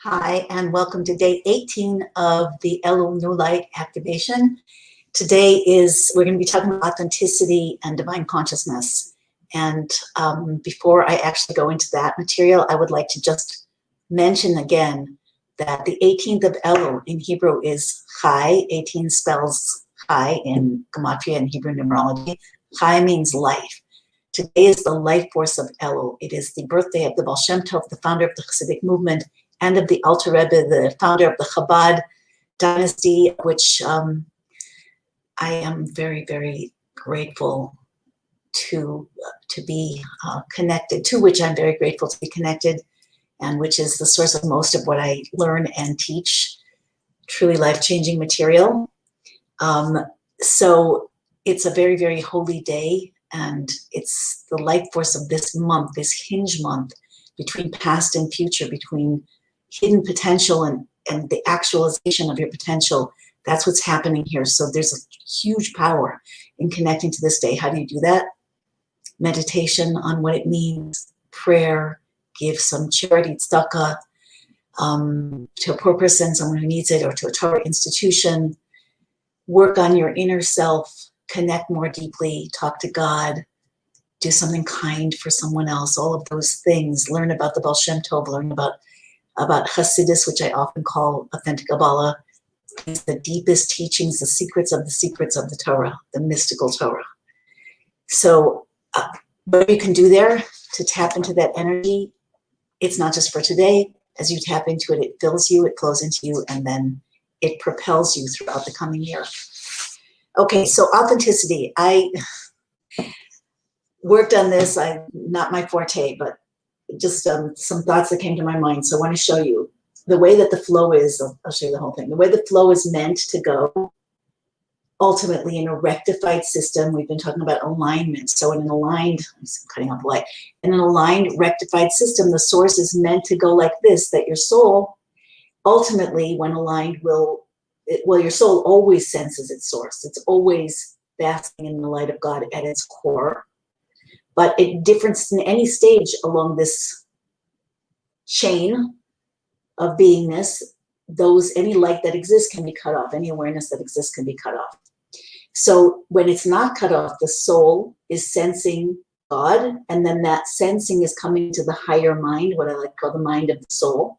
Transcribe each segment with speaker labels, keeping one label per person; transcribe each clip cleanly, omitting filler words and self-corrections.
Speaker 1: Hi, and welcome to day 18 of the Elul New Light activation. Today we're going to be talking about authenticity and divine consciousness. And before I actually go into that material, I would like to just mention again that the 18th of Elul in Hebrew is Chai. 18 spells Chai in Gematria and Hebrew numerology. Chai means life. Today is the life force of Elul. It is the birthday of the Baal Shem Tov, the founder of the Hasidic movement, and of the Alter Rebbe, the founder of the Chabad dynasty, which I am very, very grateful to be connected, to which I'm very grateful to be connected, and which is the source of most of what I learn and teach, truly life-changing material. So it's a very, very holy day, and it's the life force of this month, this hinge month, between past and future, between hidden potential and the actualization of your potential. That's what's happening here. So there's a huge power in connecting to this day. How do you do that? Meditation on what it means, prayer, give some charity, tzedakah, to a poor person, someone who needs it, or to a Torah institution. Work on your inner self, connect more deeply, talk to God, do something kind for someone else, all of those things. Learn about the Baal Shem Tov, learn about Hasidus, which I often call authentic Kabbalah, is the deepest teachings, the secrets of the Torah, the mystical Torah. So what you can do there to tap into that energy, it's not just for today. As you tap into it, it fills you, it flows into you, and then it propels you throughout the coming year. Okay, so authenticity. I worked on this, not my forte, but just some thoughts that came to my mind. So I want to show you the way that the flow is. I'll show you the whole thing. The way the flow is meant to go, ultimately in a rectified system. We've been talking about alignment. So in an aligned, I'm cutting off the light. In an aligned, rectified system, the source is meant to go like this, that your soul, ultimately, when aligned, your soul always senses its source. It's always basking in the light of God at its core. But it differs in any stage along this chain of beingness. Any light that exists can be cut off. Any awareness that exists can be cut off. So when it's not cut off, the soul is sensing God, and then that sensing is coming to the higher mind, what I like to call the mind of the soul.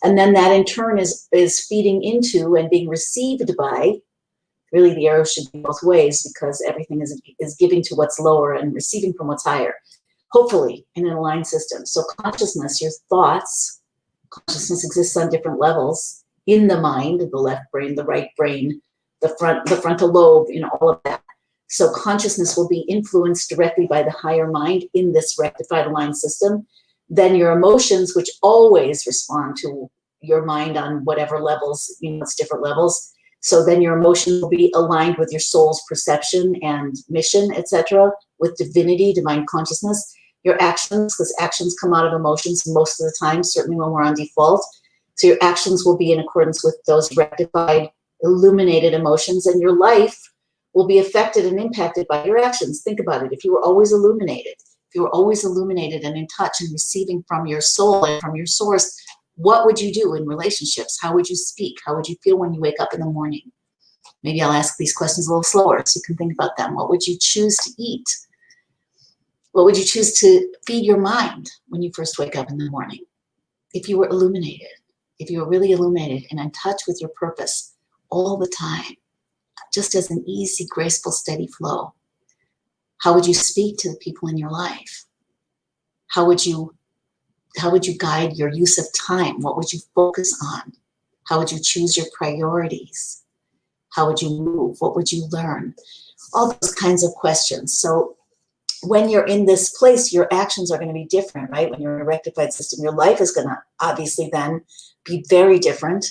Speaker 1: And then that in turn is feeding into and being received by. Really, the arrow should be both ways, because everything is giving to what's lower and receiving from what's higher, hopefully in an aligned system. So consciousness, your thoughts, consciousness exists on different levels in the mind, the left brain, the right brain, the frontal lobe, all of that. So consciousness will be influenced directly by the higher mind in this rectified aligned system. Then your emotions, which always respond to your mind on whatever levels, it's different levels. So then your emotion will be aligned with your soul's perception and mission, etc., with divinity, divine consciousness. Your actions, because actions come out of emotions most of the time, certainly when we're on default. So your actions will be in accordance with those rectified, illuminated emotions, and your life will be affected and impacted by your actions. Think about it. If you were always illuminated, and in touch and receiving from your soul and from your source, what would you do in relationships? How would you speak? How would you feel when you wake up in the morning? Maybe I'll ask these questions a little slower so you can think about them. What would you choose to eat? What would you choose to feed your mind when you first wake up in the morning? If you were illuminated, if you were really illuminated and in touch with your purpose all the time, just as an easy, graceful, steady flow, how would you speak to the people in your life? How would you guide your use of time? What would you focus on? How would you choose your priorities? How would you move? What would you learn? All those kinds of questions. So when you're in this place, your actions are going to be different, right? When you're in a rectified system, your life is going to obviously then be very different.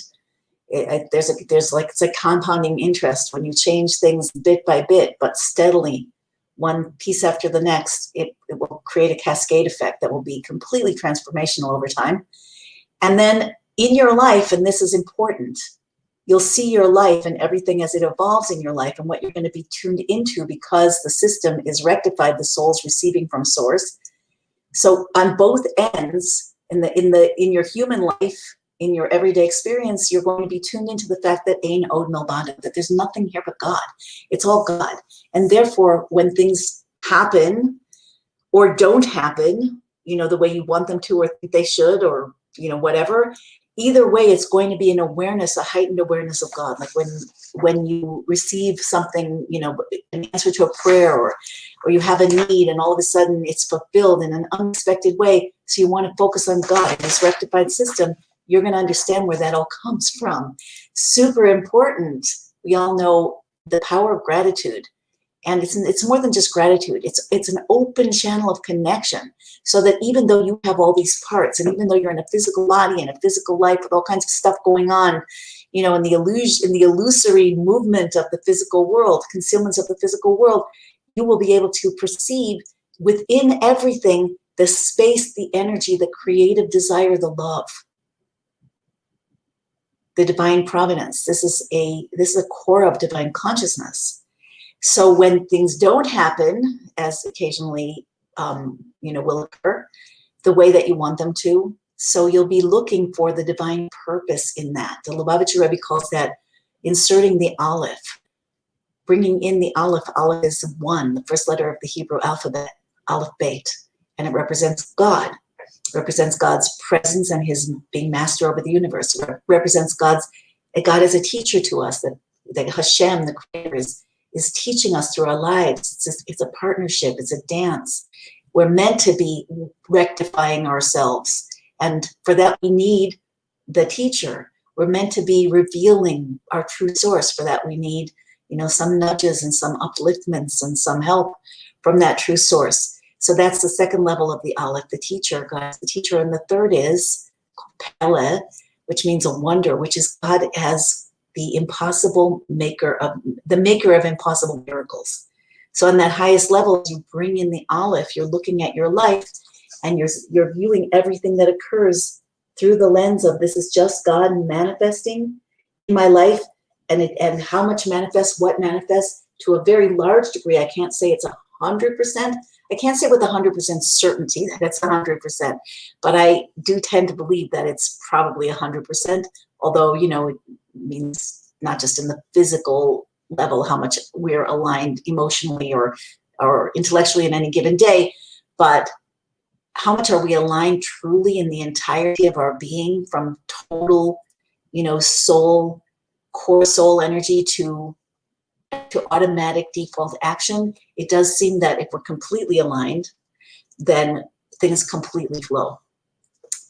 Speaker 1: It's like compounding interest. When you change things bit by bit, but steadily, one piece after the next, it will create a cascade effect that will be completely transformational over time. And then in your life, and this is important, you'll see your life and everything as it evolves in your life and what you're going to be tuned into, because the system is rectified, the soul's receiving from source. So on both ends, in your human life, in your everyday experience, you're going to be tuned into the fact that Ein Od Milbado, that there's nothing here but God. It's all God. And therefore, when things happen or don't happen, the way you want them to or think they should, or, whatever, either way, it's going to be an awareness, a heightened awareness of God. Like when you receive something, an answer to a prayer, or you have a need, and all of a sudden it's fulfilled in an unexpected way. So you want to focus on God and this rectified system. You're going to understand where that all comes from. Super important. We all know the power of gratitude. And it's more than just gratitude. It's an open channel of connection, so that even though you have all these parts, and even though you're in a physical body and a physical life with all kinds of stuff going on, in the illusory movement of the physical world, concealments of the physical world, you will be able to perceive within everything the space, the energy, the creative desire, the love, the divine providence. This is a core of divine consciousness. So when things don't happen, as occasionally, will occur, the way that you want them to, so you'll be looking for the divine purpose in that. The Lubavitcher Rebbe calls that inserting the Aleph, bringing in the Aleph. Aleph is one, the first letter of the Hebrew alphabet, Aleph Bet, and it represents God. It represents God's presence and his being master over the universe. It represents God as a teacher to us, that Hashem, the creator, is teaching us through our lives. It's a partnership. It's a dance. We're meant to be rectifying ourselves. And for that, we need the teacher. We're meant to be revealing our true source. For that, we need, some nudges and some upliftments and some help from that true source. So that's the second level of the Aleph, the teacher, God's the teacher. And the third is Pele, which means a wonder, which is God as the maker of impossible miracles. So on that highest level, as you bring in the Aleph, you're looking at your life and you're viewing everything that occurs through the lens of this is just God manifesting in my life, and how much manifests, what manifests to a very large degree. I can't say it's 100%. I can't say with 100% certainty that it's 100%, but I do tend to believe that it's probably 100%, although, it means not just in the physical level, how much we're aligned emotionally or intellectually in any given day, but how much are we aligned truly in the entirety of our being, from total, core soul energy to automatic default action. It does seem that if we're completely aligned, then things completely flow.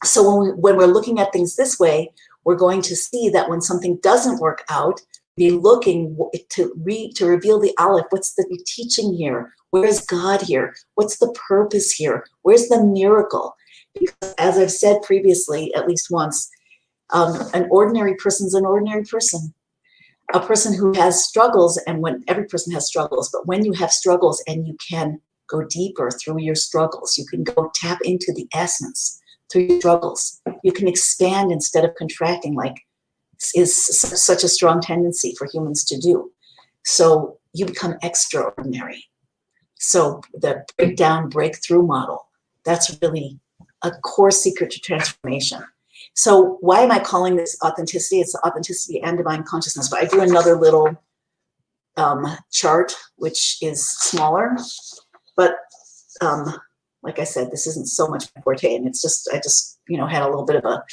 Speaker 1: So when we're looking at things this way, we're going to see that when something doesn't work out, be looking to reveal the Aleph. What's the teaching here? Where's God here? What's the purpose here? Where's the miracle? Because as I've said previously, at least once, an ordinary person's an ordinary person. A person who has struggles, and when every person has struggles, but when you have struggles and you can go deeper through your struggles, you can go tap into the essence through your struggles. You can expand instead of contracting, like is such a strong tendency for humans to do. So you become extraordinary. So the breakdown, breakthrough model, that's really a core secret to transformation. So why am I calling this authenticity? It's authenticity and divine consciousness. But I do another little chart, which is smaller. But like I said, this isn't so much my forte, and I just had a little bit of a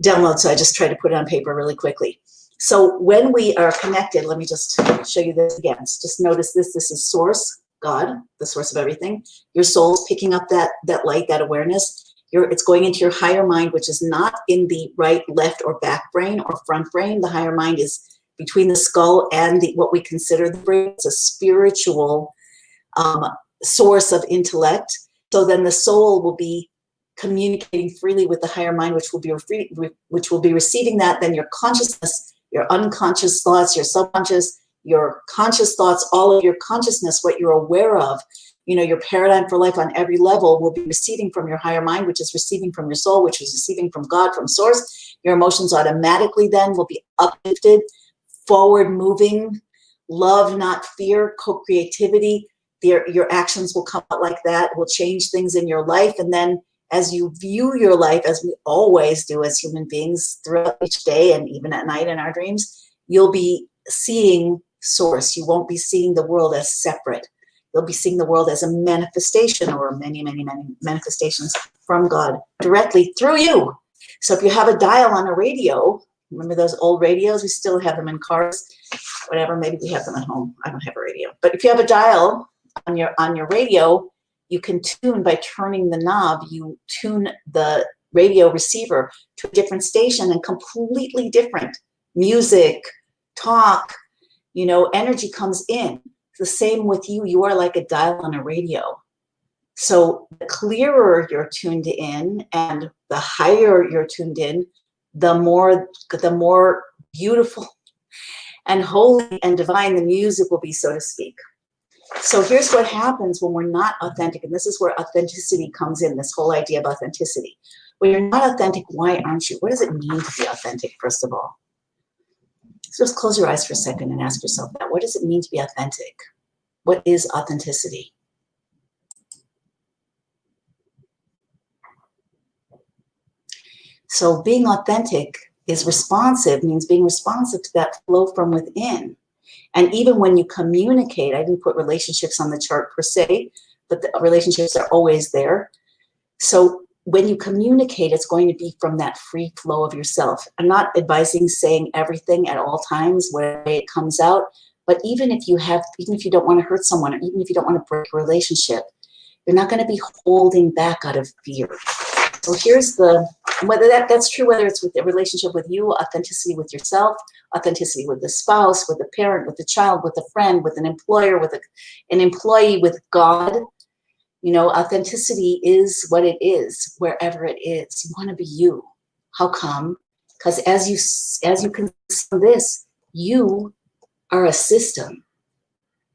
Speaker 1: download, so I just tried to put it on paper really quickly. So when we are connected, let me just show you this again. Just notice this. This is source, God, the source of everything. Your soul's picking up that light, that awareness. It's going into your higher mind, which is not in the right, left, or back brain or front brain. The higher mind is between the skull and what we consider the brain. It's a spiritual source of intellect. So then the soul will be communicating freely with the higher mind, which will be receiving that. Then your consciousness, your unconscious thoughts, your subconscious, your conscious thoughts, all of your consciousness, what you're aware of, your paradigm for life on every level will be receiving from your higher mind, which is receiving from your soul, which is receiving from God, from source. Your emotions automatically then will be uplifted, forward moving, love, not fear, co-creativity. Your actions will come out like that, will change things in your life. And then as you view your life, as we always do as human beings throughout each day and even at night in our dreams, you'll be seeing source. You won't be seeing the world as separate. You'll be seeing the world as a manifestation, or many, many, many manifestations from God directly through you. So if you have a dial on a radio, remember those old radios? We still have them in cars, whatever. Maybe we have them at home. I don't have a radio. But if you have a dial on your radio, you can tune by turning the knob. You tune the radio receiver to a different station and completely different music, talk, energy comes in. It's the same with you. You are like a dial on a radio. So the clearer you're tuned in and the higher you're tuned in, the more beautiful and holy and divine the music will be, so to speak. So here's what happens when we're not authentic, and this is where authenticity comes in, this whole idea of authenticity. When you're not authentic, why aren't you? What does it mean to be authentic, first of all? So just close your eyes for a second and ask yourself that. What does it mean to be authentic? What is authenticity? So being authentic is responsive, means being responsive to that flow from within. And even when you communicate, I didn't put relationships on the chart per se, but the relationships are always there. So when you communicate, it's going to be from that free flow of yourself. I'm not advising saying everything at all times, where it comes out, but even if you don't want to hurt someone, or even if you don't want to break a relationship, you're not going to be holding back out of fear. So here's whether that's true, whether it's with a relationship with you, authenticity with yourself, authenticity with the spouse, with the parent, with the child, with a friend, with an employer, with an employee, with God. Authenticity is what it is, wherever it is. You want to be you. How come? Because as you consider this, you are a system.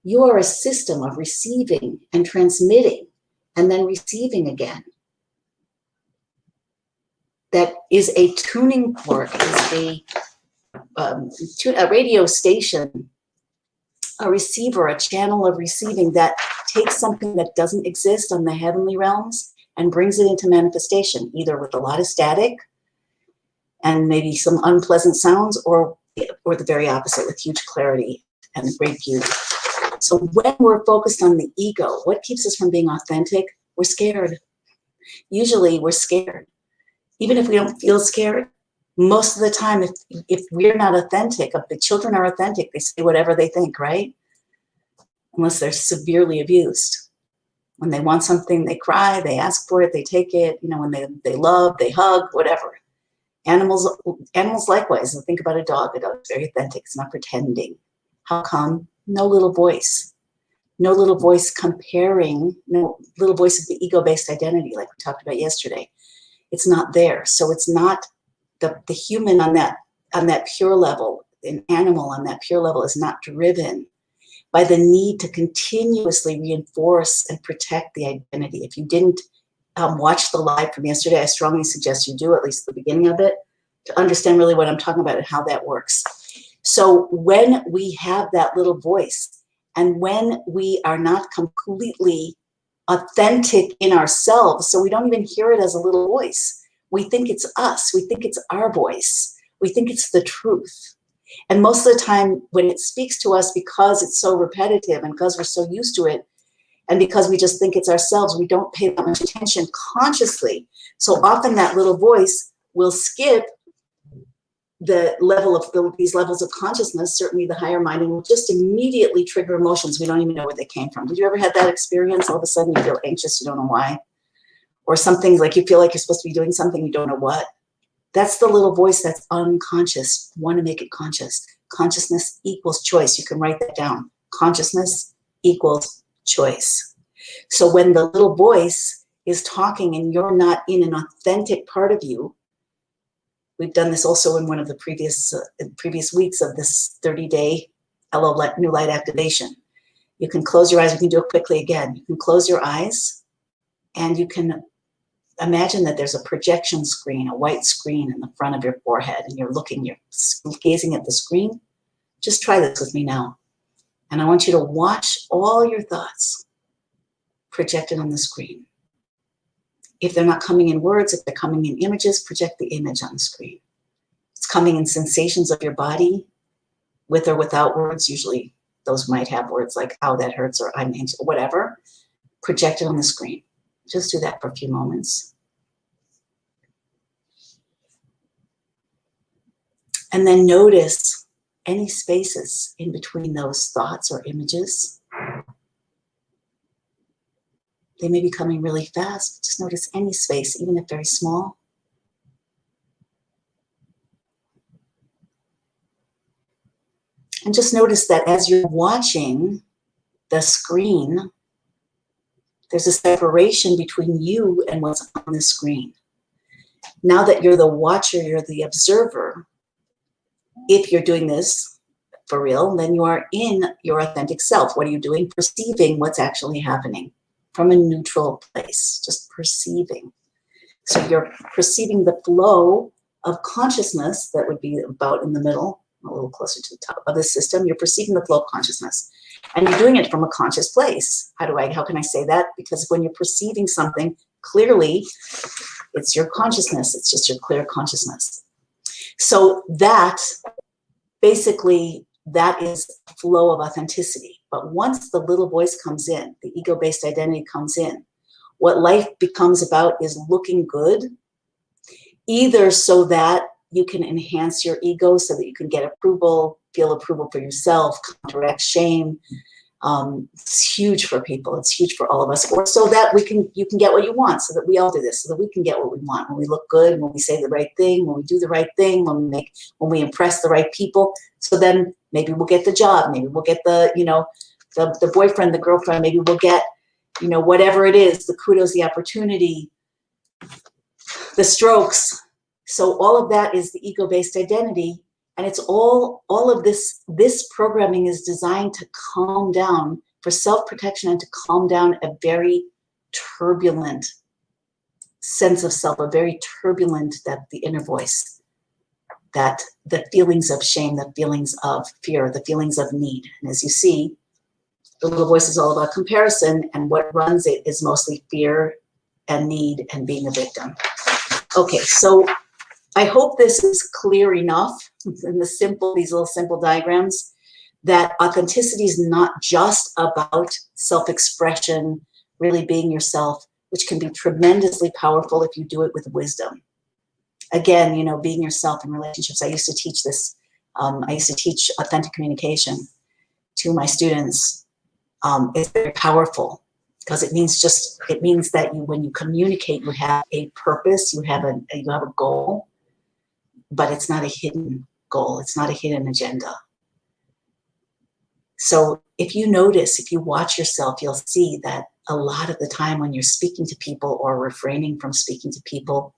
Speaker 1: You are a system of receiving and transmitting and then receiving again. That is a tuning fork, is a radio station, a receiver, a channel of receiving that takes something that doesn't exist on the heavenly realms and brings it into manifestation, either with a lot of static and maybe some unpleasant sounds, or the very opposite, with huge clarity and great beauty. So when we're focused on the ego, what keeps us from being authentic? We're scared. Usually we're scared. Even if we don't feel scared, most of the time, if we're not authentic, if the children are authentic, they say whatever they think, right? Unless they're severely abused. When they want something, they cry, they ask for it, they take it. When they love, they hug, whatever. Animals likewise. And think about a dog. A dog is very authentic. It's not pretending. How come? No little voice. No little voice comparing. No little voice of the ego-based identity, like we talked about yesterday. It's not there. So it's not the human on that pure level, an animal on that pure level is not driven by the need to continuously reinforce and protect the identity. If you didn't watch the live from yesterday, I strongly suggest you do, at least the beginning of it, to understand really what I'm talking about and how that works. So when we have that little voice, and when we are not completely authentic in ourselves, so we don't even hear it as a little voice. We think it's us. We think it's our voice. We think it's the truth. And most of the time when it speaks to us, because it's so repetitive and because we're so used to it, and because we just think it's ourselves, we don't pay that much attention consciously. So often that little voice will skip the level of these levels of consciousness, certainly the higher mind, and will just immediately trigger emotions. We don't even know where they came from. Did you ever have that experience? All of a sudden you feel anxious, you don't know why. Or something like you feel like you're supposed to be doing something, you don't know what. That's the little voice that's unconscious. You want to make it conscious. Consciousness equals choice. You can write that down. Consciousness equals choice. So when the little voice is talking and you're not in an authentic part of you, we've done this also in one of the previous weeks of this 30-day LO New Light activation. You can close your eyes. We can do it quickly again. You can close your eyes and you can imagine that there's a projection screen, a white screen in the front of your forehead, and you're gazing at the screen. Just try this with me now. And I want you to watch all your thoughts projected on the screen. If they're not coming in words, if they're coming in images, project the image on the screen. It's coming in sensations of your body, with or without words. Usually those might have words like, "ow, that hurts," or "I'm anxious," or whatever. Project it on the screen. Just do that for a few moments. And then notice any spaces in between those thoughts or images. They may be coming really fast. Just notice any space, even if very small. And just notice that as you're watching the screen, there's a separation between you and what's on the screen. Now that you're the watcher, you're the observer, if you're doing this for real, then you are in your authentic self. What are you doing? Perceiving what's actually happening from a neutral place, just perceiving. So you're perceiving the flow of consciousness that would be about in the middle, a little closer to the top of the system. You're perceiving the flow of consciousness, and you're doing it from a conscious place. How can I say that? Because when you're perceiving something clearly, it's your consciousness. It's just your clear consciousness. So that basically, that is a flow of authenticity. But once the little voice comes in, the ego-based identity comes in, what life becomes about is looking good, either so that you can enhance your ego, so that you can get approval, feel approval for yourself, counteract shame. It's huge for people. It's huge for all of us. Or so that you can get what you want, so that we all do this, so that we can get what we want. When we look good, when we say the right thing, when we do the right thing, when we impress the right people. So then maybe we'll get the job, maybe we'll get the boyfriend, the girlfriend, maybe we'll get, whatever it is, the kudos, the opportunity, the strokes. So all of that is the ego-based identity. And it's all of this programming is designed to calm down, for self-protection, and to calm down a very turbulent sense of self, a very turbulent, that the inner voice, that the feelings of shame, the feelings of fear, the feelings of need. And as you see, the little voice is all about comparison, and what runs it is mostly fear and need and being a victim. Okay, so I hope this is clear enough in these little simple diagrams, that authenticity is not just about self-expression, really being yourself, which can be tremendously powerful if you do it with wisdom. Again, being yourself in relationships. I used to teach this. I used to teach authentic communication to my students. It's very powerful, because it means that when you communicate, you have a purpose, you have a goal. But it's not a hidden goal. It's not a hidden agenda. So if you notice, if you watch yourself, you'll see that a lot of the time when you're speaking to people or refraining from speaking to people,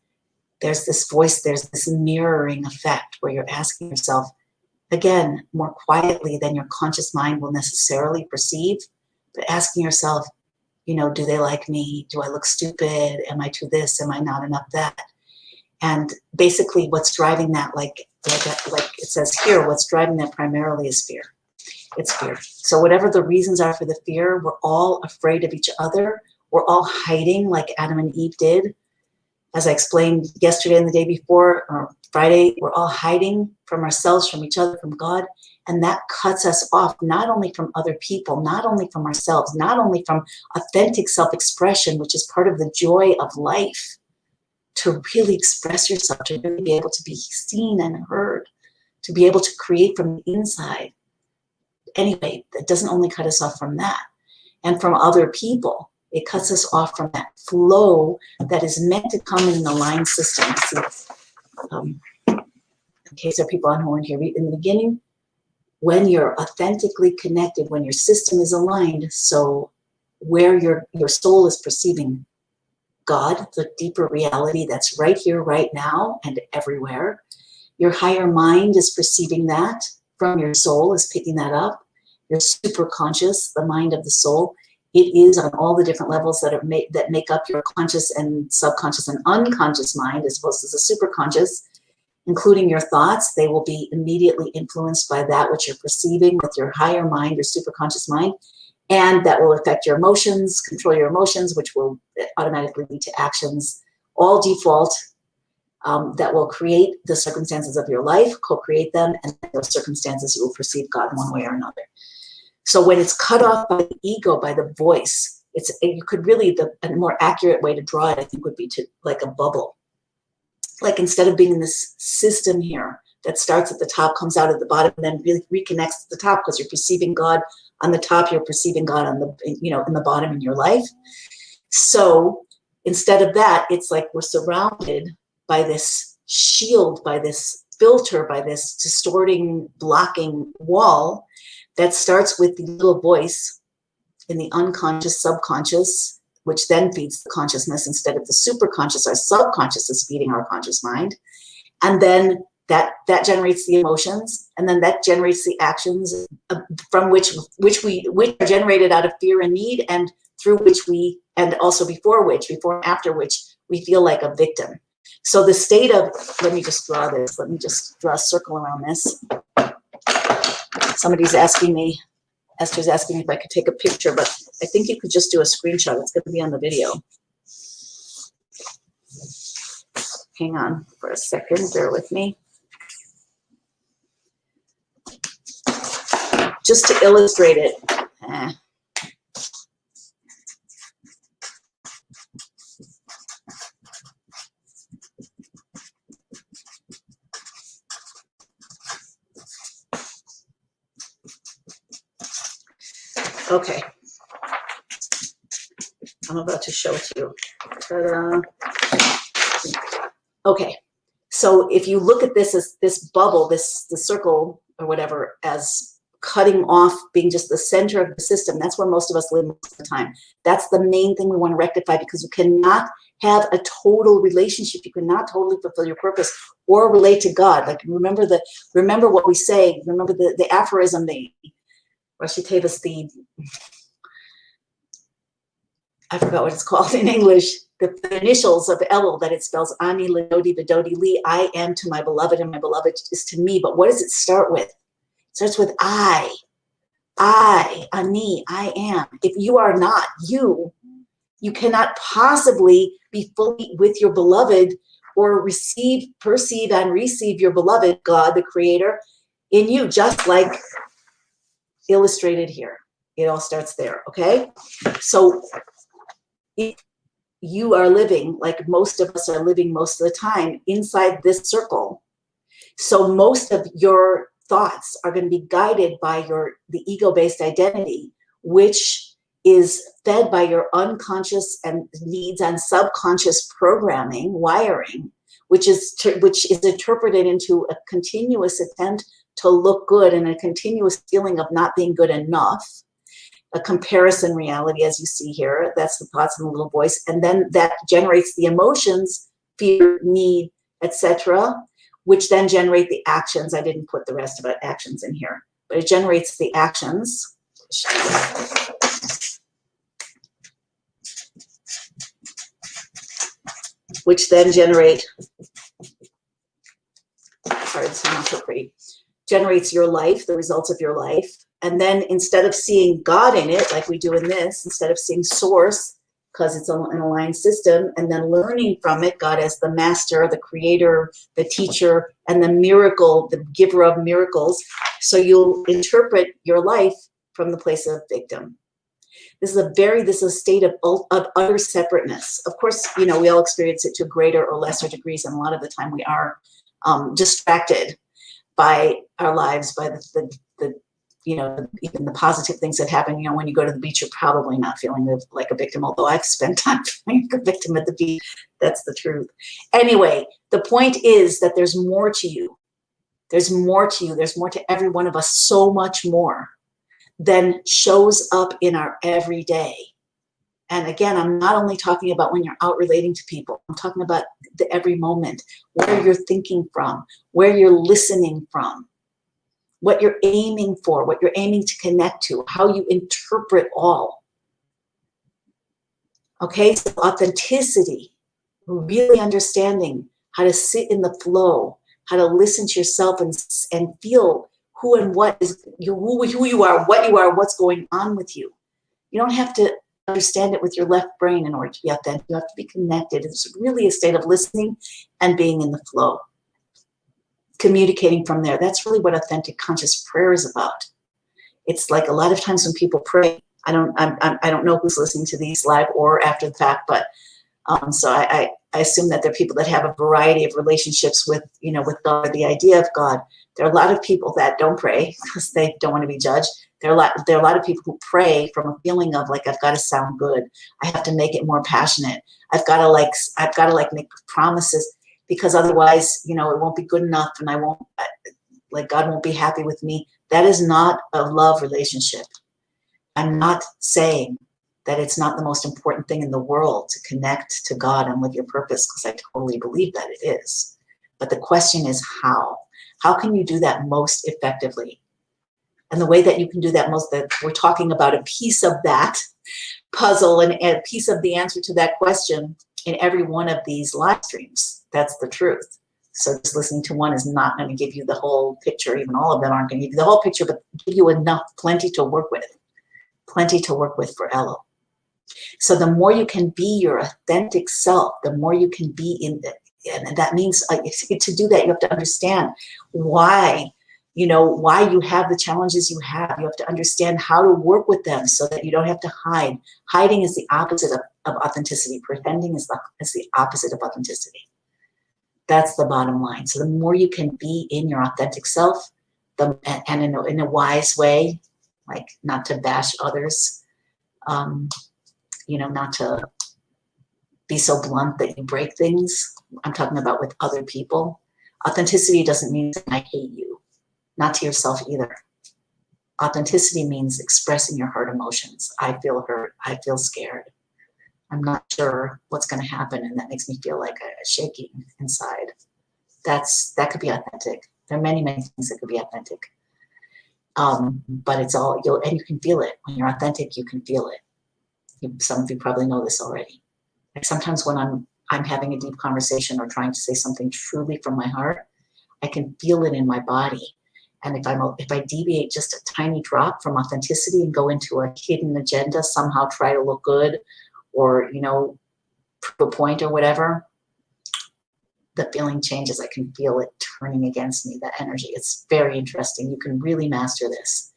Speaker 1: there's this voice, there's this mirroring effect where you're asking yourself, again, more quietly than your conscious mind will necessarily perceive, but asking yourself, do they like me? Do I look stupid? Am I too this? Am I not enough that? And basically what's driving that, like it says here, what's driving that primarily is fear. It's fear. So whatever the reasons are for the fear, we're all afraid of each other. We're all hiding, like Adam and Eve did. As I explained yesterday and the day before, or Friday, we're all hiding from ourselves, from each other, from God. And that cuts us off, not only from other people, not only from ourselves, not only from authentic self-expression, which is part of the joy of life, to really express yourself, to really be able to be seen and heard, to be able to create from the inside. Anyway, that doesn't only cut us off from that and from other people. It cuts us off from that flow that is meant to come in an aligned system. In case there are people on who weren't here in the beginning, when you're authentically connected, when your system is aligned, so where your soul is perceiving God, the deeper reality that's right here, right now, and everywhere. Your higher mind is perceiving that from your soul, is picking that up. Your super conscious, the mind of the soul, it is on all the different levels that make up your conscious and subconscious and unconscious mind, as opposed to the super conscious, including your thoughts. They will be immediately influenced by that which you're perceiving with your higher mind, your super conscious mind. And that will affect your emotions, control your emotions, which will automatically lead to actions, all default, that will create the circumstances of your life, co-create them, and those circumstances you will perceive God in one way or another. So when it's cut off by the ego, by the voice, you could really, a more accurate way to draw it, I think, would be to like a bubble. Like instead of being in this system here that starts at the top, comes out at the bottom, and then really reconnects at the top, because you're perceiving God on the top, you're perceiving God on the, in the bottom in your life. So instead of that, it's like we're surrounded by this shield, by this filter, by this distorting, blocking wall that starts with the little voice in the unconscious, subconscious, which then feeds the consciousness instead of the superconscious. Our subconscious is feeding our conscious mind. And then that generates the emotions, and then that generates the actions from which are generated out of fear and need, and through which and also before and after which we feel like a victim. So the state of, let me just draw this, let me just draw a circle around this. Somebody's asking me, Esther's asking me if I could take a picture, but I think you could just do a screenshot. It's going to be on the video. Hang on for a second, bear with me. Just to illustrate it. Okay. I'm about to show it to you. Ta-da. Okay. So if you look at this as this bubble, the circle or whatever, as cutting off, being just the center of the system, that's where most of us live most of the time. That's the main thing we want to rectify, because you cannot have a total relationship. You cannot totally fulfill your purpose or relate to God. Like remember what we say, remember the aphorism, Rashi Tevis, I forgot what it's called in English, the initials of Elul, that it spells Ani Lidodi Vidodi Li, I am to my beloved and my beloved is to me. But what does it start with? It starts with I, Ani, I am. If you are not you cannot possibly be fully with your beloved or perceive and receive your beloved, God, the creator, in you, just like illustrated here. It all starts there, okay? So if you are living, like most of us are living most of the time, inside this circle, so most of your thoughts are going to be guided by the ego-based identity, which is fed by your unconscious and needs and subconscious programming, wiring, which is interpreted into a continuous attempt to look good and a continuous feeling of not being good enough, a comparison reality, as you see here. That's the thoughts in the little voice. And then that generates the emotions, fear, need, etc., which then generate the actions. I didn't put the rest about actions in here, but it generates the actions, which then generate, sorry, this is not so pretty, generates your life, the results of your life. And then instead of seeing God in it, like we do in this, instead of seeing source, because it's an aligned system, and then learning from it, God as the master, the creator, the teacher, and the miracle, the giver of miracles. So you'll interpret your life from the place of victim. This is a state of utter separateness. Of course, we all experience it to greater or lesser degrees, and a lot of the time we are distracted by our lives, by the even the positive things that happen. When you go to the beach, you're probably not feeling like a victim, although I've spent time feeling like a victim at the beach. That's the truth. Anyway, the point is that there's more to you. There's more to you. There's more to every one of us, so much more than shows up in our everyday. And again, I'm not only talking about when you're out relating to people. I'm talking about the every moment, where you're thinking from, where you're listening from, what you're aiming for, what you're aiming to connect to, how you interpret all. Okay, so authenticity, really understanding how to sit in the flow, how to listen to yourself and feel who and what is who you are, what you are, what's going on with you. You don't have to understand it with your left brain in order to be authentic. You have to be connected. It's really a state of listening and being in the flow, communicating from there. That's really what authentic conscious prayer is about. It's like a lot of times when people pray, I don't know who's listening to these live or after the fact, but so I assume that there are people that have a variety of relationships with, with God, the idea of God. There are a lot of people that don't pray because they don't want to be judged. There are a lot of people who pray from a feeling of like, I've got to sound good. I have to make it more passionate. I've got to make promises because otherwise, it won't be good enough and God won't be happy with me. That is not a love relationship. I'm not saying that it's not the most important thing in the world to connect to God and live your purpose, because I totally believe that it is. But the question is how? How can you do that most effectively? And the way that you can do that that we're talking about a piece of that puzzle and a piece of the answer to that question in every one of these live streams. That's the truth. So just listening to one is not going to give you the whole picture. Even all of them aren't going to give you the whole picture, but give you plenty to work with. Plenty to work with for Elo. So the more you can be your authentic self, the more you can be in it. And that means to do that, you have to understand why you have the challenges you have. You have to understand how to work with them so that you don't have to hide. Hiding is the opposite of authenticity. Pretending is the opposite of authenticity. That's the bottom line. So the more you can be in your authentic self, and in a wise way, like not to bash others, not to be so blunt that you break things. I'm talking about with other people. Authenticity doesn't mean I hate you, not to yourself either. Authenticity means expressing your hurt emotions. I feel hurt. I feel scared. I'm not sure what's going to happen, and that makes me feel like a shaking inside. That could be authentic. There are many, many things that could be authentic. But it's all, and you can feel it. When you're authentic, you can feel it. Some of you probably know this already. Like sometimes when I'm having a deep conversation or trying to say something truly from my heart, I can feel it in my body. And if I deviate just a tiny drop from authenticity and go into a hidden agenda, somehow try to look good or, prove a point or whatever, the feeling changes. I can feel it turning against me, that energy. It's very interesting. You can really master this.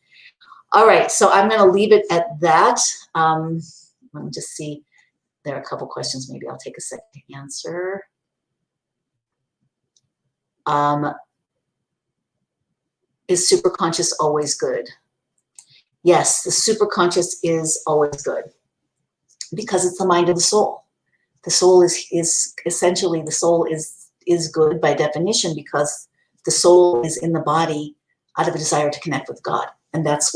Speaker 1: All right, so I'm going to leave it at that. Let me just see. There are a couple questions. Maybe I'll take a second to answer. Is superconscious always good? Yes, the superconscious is always good because it's the mind of the soul. The soul is essentially, the soul is good by definition because the soul is in the body out of a desire to connect with God. And that's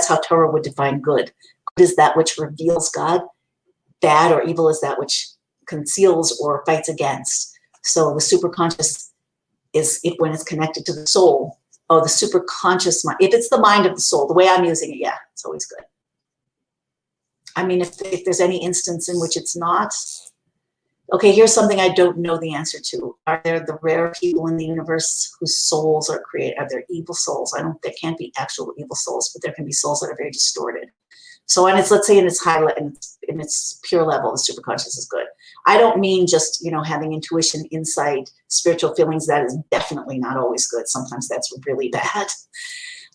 Speaker 1: how Torah would define good. Good is that which reveals God. Bad or evil is that which conceals or fights against. So the superconscious is when it's connected to the soul. Oh, the superconscious mind. If it's the mind of the soul, the way I'm using it, yeah, it's always good. I mean, if there's any instance in which it's not, okay, here's something I don't know the answer to. Are there the rare people in the universe whose souls are created? Are there evil souls? There can't be actual evil souls, but there can be souls that are very distorted. So, and let's say in its in its pure level, the superconscious is good. I don't mean just, having intuition, insight, spiritual feelings. That is definitely not always good. Sometimes that's really bad.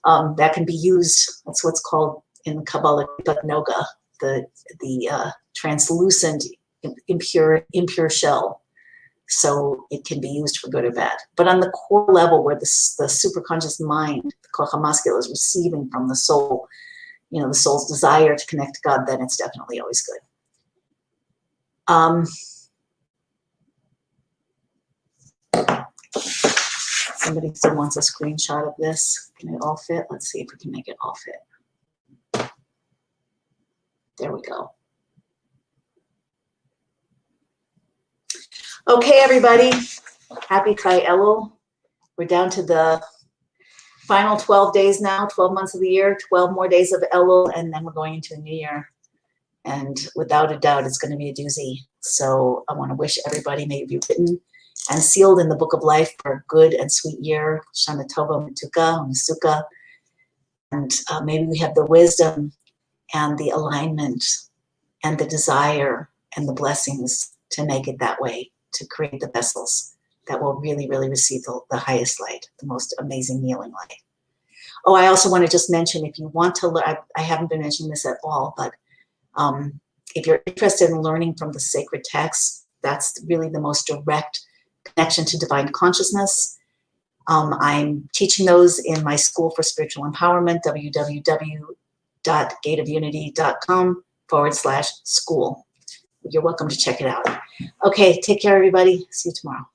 Speaker 1: That can be used. That's what's called in Kabbalah noga, the translucent, impure shell. So it can be used for good or bad. But on the core level, where the superconscious mind, the Koach HaMaskil, is receiving from the soul, the soul's desire to connect to God, then it's definitely always good. Somebody still wants a screenshot of this. Can it all fit? Let's see if we can make it all fit. There we go. Okay, everybody. Happy Chai Elul. We're down to the final 12 days now, 12 months of the year, 12 more days of Elul, and then we're going into a new year. And without a doubt, it's going to be a doozy. So I want to wish everybody, may be written and sealed in the book of life for a good and sweet year. Shana Tova, Mituka, Misuka. And maybe we have the wisdom and the alignment and the desire and the blessings to make it that way, to create the vessels that will really, really receive the highest light, the most amazing healing light. Oh, I also want to just mention, if you want to learn, I haven't been mentioning this at all, but if you're interested in learning from the sacred texts, that's really the most direct connection to divine consciousness. I'm teaching those in my School for Spiritual Empowerment, www.gateofunity.com/school. You're welcome to check it out. Okay, take care, everybody. See you tomorrow.